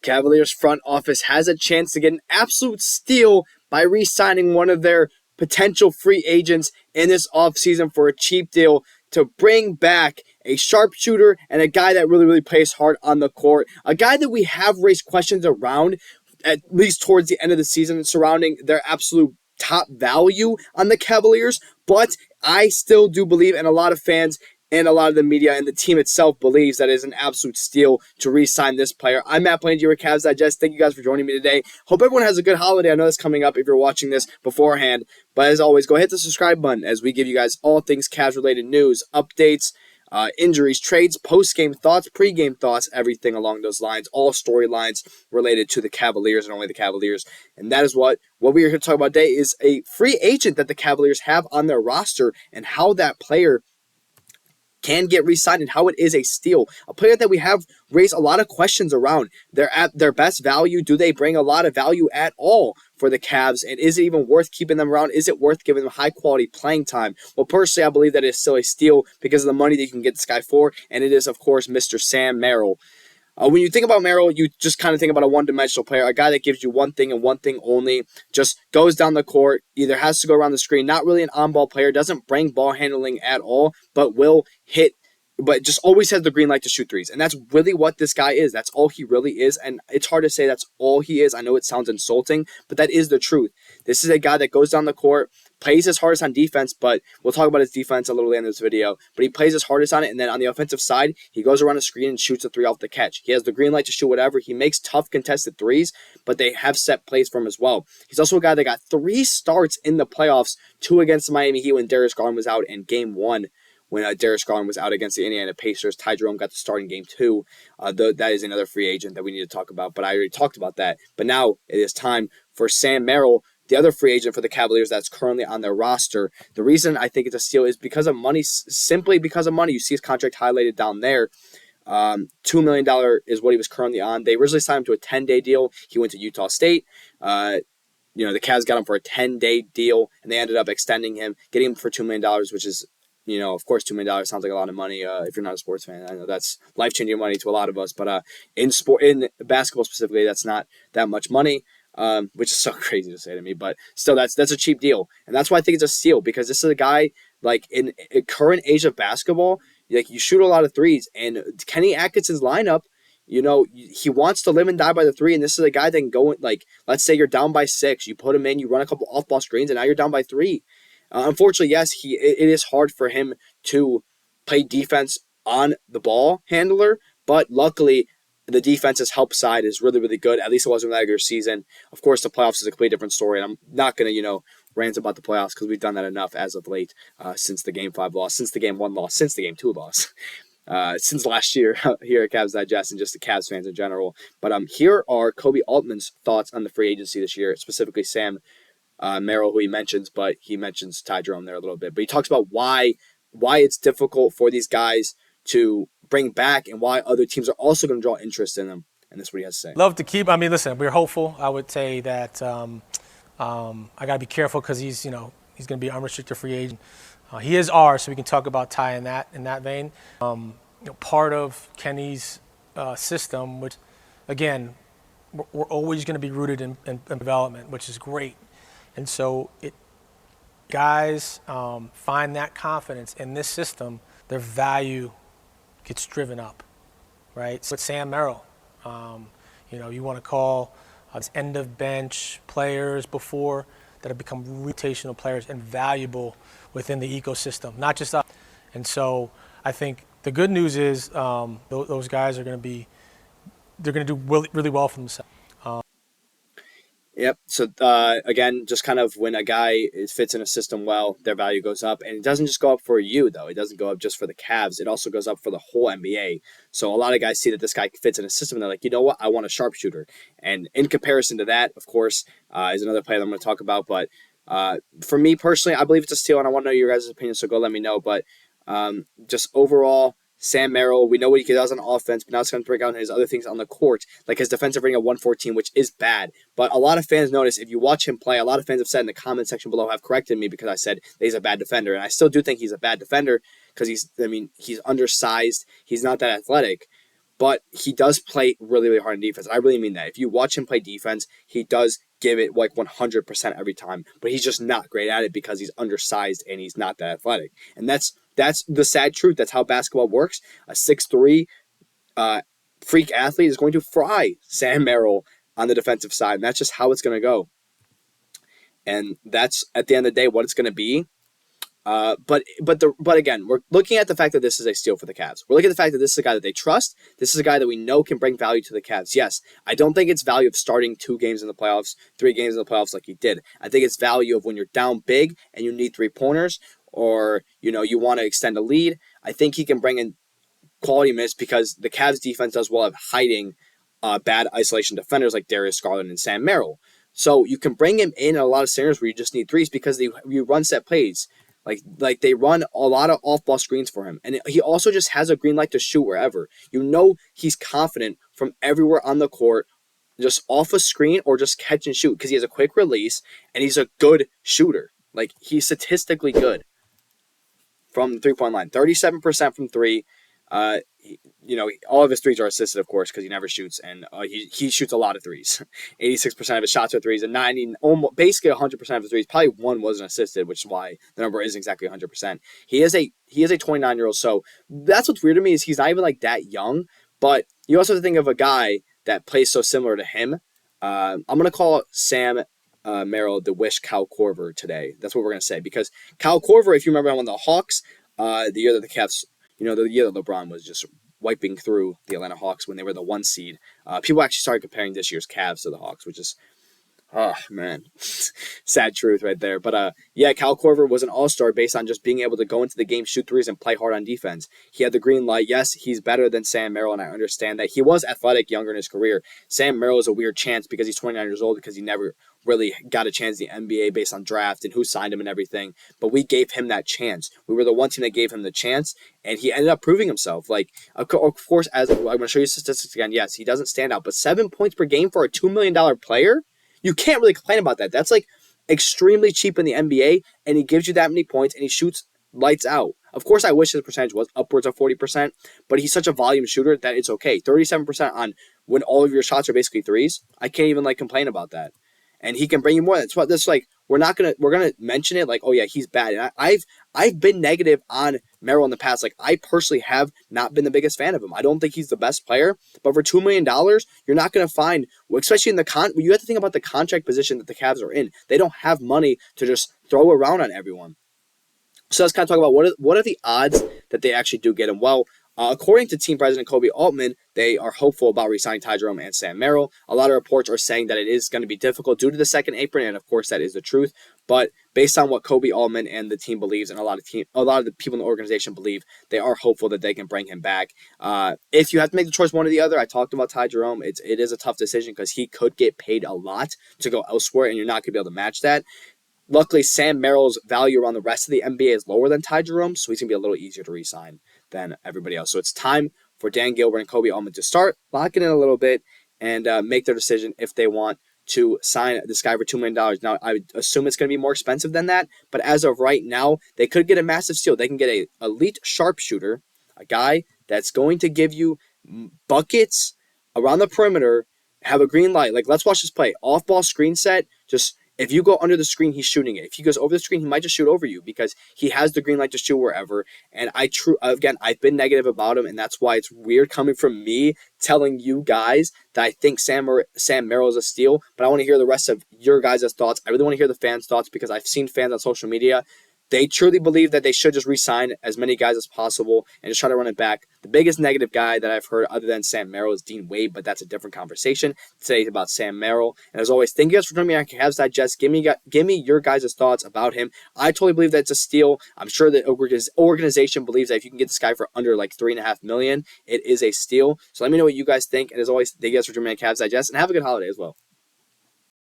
Cavaliers front office has a chance to get an absolute steal by re-signing one of their potential free agents in this offseason for a cheap deal to bring back a sharpshooter and a guy that really plays hard on the court. A guy that we have raised questions around, at least towards the end of the season, surrounding their absolute top value on the Cavaliers. But I still do believe, and a lot of fans and a lot of the media and the team itself believes, that it is an absolute steal to re-sign this player. I'm Matt Palange with Cavs Digest. Thank you guys for joining me today. Hope everyone has a good holiday. I know that's coming up if you're watching this beforehand. But as always, go hit the subscribe button as we give you guys all things Cavs-related news, updates, injuries, trades, post-game thoughts, pre-game thoughts, everything along those lines, all storylines related to the Cavaliers and only the Cavaliers. And that is what we are here to talk about today, is a free agent that the Cavaliers have on their roster and how that player can get re-signed and how it is a steal. A player that we have raised a lot of questions around. They're at their best value. Do they bring a lot of value at all for the Cavs? And is it even worth keeping them around? Is it worth giving them high-quality playing time? Well, personally, I believe that it is still a steal because of the money that you can get this guy for, and it is, of course, Mr. Sam Merrill. When you think about Merrill, you just kind of think about a one-dimensional player, a guy that gives you one thing and one thing only, just goes down the court, either has to go around the screen, not really an on-ball player, doesn't bring ball handling at all, but will hit, but just always has the green light to shoot threes. And that's really what this guy is. That's all he really is. And it's hard to say that's all he is. I know it sounds insulting, but that is the truth. This is a guy that goes down the court, plays his hardest on defense, but we'll talk about his defense a little later in this video. But he plays his hardest on it, and then on the offensive side, he goes around the screen and shoots a three off the catch. He has the green light to shoot whatever. He makes tough contested threes, but they have set plays for him as well. He's also a guy that got 3 starts in the playoffs, 2 against the Miami Heat when Darius Garland was out, and game 1 when Darius Garland was out against the Indiana Pacers. Ty Jerome got the start in game 2. That is another free agent that we need to talk about, but I already talked about that. But now it is time for Sam Merrill, the other free agent for the Cavaliers that's currently on their roster. The reason I think it's a steal is because of money, simply because of money. You see his contract highlighted down there. $2 million is what he was currently on. They originally signed him to a 10-day deal. He went to Utah State. The Cavs got him for a 10-day deal, and they ended up extending him, getting him for $2 million, which is, of course, $2 million sounds like a lot of money if you're not a sports fan. I know that's life-changing money to a lot of us, but in basketball specifically, that's not that much money. Which is so crazy to say to me, but still, that's a cheap deal, and that's why I think it's a steal, because this is a guy, like, in a current age of basketball, like, you shoot a lot of threes, and Kenny Atkinson's lineup, he wants to live and die by the three, and this is a guy that can go, like, let's say you're down by 6, you put him in, you run a couple off-ball screens, and now you're down by 3. Unfortunately, yes, it is hard for him to play defense on the ball handler, but luckily, the defense's help side is really, really good. At least it was in the regular season. Of course, the playoffs is a completely different story, and I'm not going to, rant about the playoffs because we've done that enough as of late, since the Game 5 loss, since the Game 1 loss, since the Game 2 loss, since last year here at Cavs Digest and just the Cavs fans in general. But here are Koby Altman's thoughts on the free agency this year, specifically Sam Merrill, who he mentions, but he mentions Ty Jerome there a little bit. But he talks about why it's difficult for these guys to bring back and why other teams are also going to draw interest in them. And that's what he has to say. Love to keep. Listen, we're hopeful. I would say that I got to be careful because he's going to be an unrestricted free agent. He is ours, so we can talk about Ty in that vein. Part of Kenny's system, which, again, we're always going to be rooted in development, which is great. And so guys find that confidence in this system, their value gets driven up, right? So with Sam Merrill, you want to call end of bench players before that have become rotational players and valuable within the ecosystem, not just us. And so I think the good news is those guys are going to do really well for themselves. Yep. So, again, just kind of when a guy fits in a system well, their value goes up. And it doesn't just go up for you, though. It doesn't go up just for the Cavs. It also goes up for the whole NBA. So a lot of guys see that this guy fits in a system, and they're like, you know what? I want a sharpshooter. And in comparison to that, of course, is another player that I'm going to talk about. But for me personally, I believe it's a steal, and I want to know your guys' opinion, so go let me know. But just overall, Sam Merrill, we know what he does on offense, but now it's going to break out his other things on the court, like his defensive rating of 114, which is bad. But a lot of fans notice, if you watch him play, a lot of fans have said in the comment section below, have corrected me because I said that he's a bad defender. And I still do think he's a bad defender because he's undersized. He's not that athletic. but he does play really, really hard in defense. I really mean that. If you watch him play defense, he does give it like 100% every time, but he's just not great at it because he's undersized and he's not that athletic. And that's the sad truth. That's how basketball works. A 6'3" freak athlete is going to fry Sam Merrill on the defensive side, and that's just how it's going to go. And that's, at the end of the day, what it's going to be. But again, we're looking at the fact that this is a steal for the Cavs. We're looking at the fact that this is a guy that they trust. This is a guy that we know can bring value to the Cavs. Yes, I don't think it's value of starting 2 games in the playoffs, 3 games in the playoffs like he did. I think it's value of when you're down big and you need 3-pointers, or you want to extend a lead. I think he can bring in quality minutes because the Cavs defense does well at hiding bad isolation defenders like Darius Garland and Sam Merrill. So you can bring him in a lot of scenarios where you just need threes because you run set plays. Like they run a lot of off-ball screens for him. And he also just has a green light to shoot wherever. He's confident from everywhere on the court, just off a screen or just catch and shoot because he has a quick release and he's a good shooter. Like, he's statistically good from the three-point line. 37% from 3. All of his threes are assisted, of course, because he never shoots, and he shoots a lot of threes. 86% of his shots are threes, and basically 100% of his threes. Probably one wasn't assisted, which is why the number isn't exactly 100%. He is a 29-year-old, so that's what's weird to me is he's not even like that young. But you also have to think of a guy that plays so similar to him. I'm gonna call Sam Merrill the wish Kyle Corver today. That's what we're gonna say, because Kyle Corver, if you remember, on the Hawks, the year that the Cavs. The year that LeBron was just wiping through the Atlanta Hawks when they were the 1 seed. People actually started comparing this year's Cavs to the Hawks, which is, oh, man, sad truth right there. But, Kyle Corver was an all-star based on just being able to go into the game, shoot threes, and play hard on defense. He had the green light. Yes, he's better than Sam Merrill, and I understand that. He was athletic younger in his career. Sam Merrill is a weird chance because he's 29 years old because he never really got a chance in the NBA based on draft and who signed him and everything. But we gave him that chance. We were the one team that gave him the chance, and he ended up proving himself. Like, of course, as I'm going to show you statistics again, yes, he doesn't stand out, but 7 points per game for a $2 million player? You can't really complain about that. That's like extremely cheap in the NBA, and he gives you that many points, and he shoots lights out. Of course, I wish his percentage was upwards of 40%, but he's such a volume shooter that it's okay. 37% on when all of your shots are basically threes. I can't even complain about that. And he can bring you more. That's like we're gonna mention it like, oh yeah, he's bad. And I've been negative on Merrill in the past. Like, I personally have not been the biggest fan of him. I don't think he's the best player. But for $2 million, you're not gonna find, especially in you have to think about the contract position that the Cavs are in. They don't have money to just throw around on everyone. So let's kind of talk about what are the odds that they actually do get him. Well, according to team president Koby Altman, they are hopeful about re-signing Ty Jerome and Sam Merrill. A lot of reports are saying that it is going to be difficult due to the second apron, and of course that is the truth. But based on what Koby Altman and the team believes, and a lot of the people in the organization believe, they are hopeful that they can bring him back. If you have to make the choice one or the other, I talked about Ty Jerome. It is a tough decision because he could get paid a lot to go elsewhere, and you're not going to be able to match that. Luckily, Sam Merrill's value around the rest of the NBA is lower than Ty Jerome, so he's going to be a little easier to re-sign than everybody else. So it's time for Dan Gilbert and Koby Altman to start locking in a little bit and make their decision if they want to sign this guy for $2 million. Now, I would assume it's going to be more expensive than that, but as of right now, they could get a massive steal. They can get an elite sharpshooter, a guy that's going to give you buckets around the perimeter, have a green light. Like, let's watch this play. Off-ball screen set, just... If you go under the screen, he's shooting it. If he goes over the screen, he might just shoot over you because he has the green light to shoot wherever. And I've been negative about him, and that's why it's weird coming from me telling you guys that I think Sam Merrill is a steal. But I want to hear the rest of your guys' thoughts. I really want to hear the fans' thoughts because I've seen fans on social media. They truly believe that they should just re-sign as many guys as possible and just try to run it back. The biggest negative guy that I've heard other than Sam Merrill is Dean Wade, but that's a different conversation. Today about Sam Merrill. And as always, thank you guys for joining me on Cavs Digest. Give me your guys' thoughts about him. I totally believe that it's a steal. I'm sure the organization believes that if you can get this guy for under $3.5 million, it is a steal. So let me know what you guys think. And as always, thank you guys for joining me on Cavs Digest, and have a good holiday as well.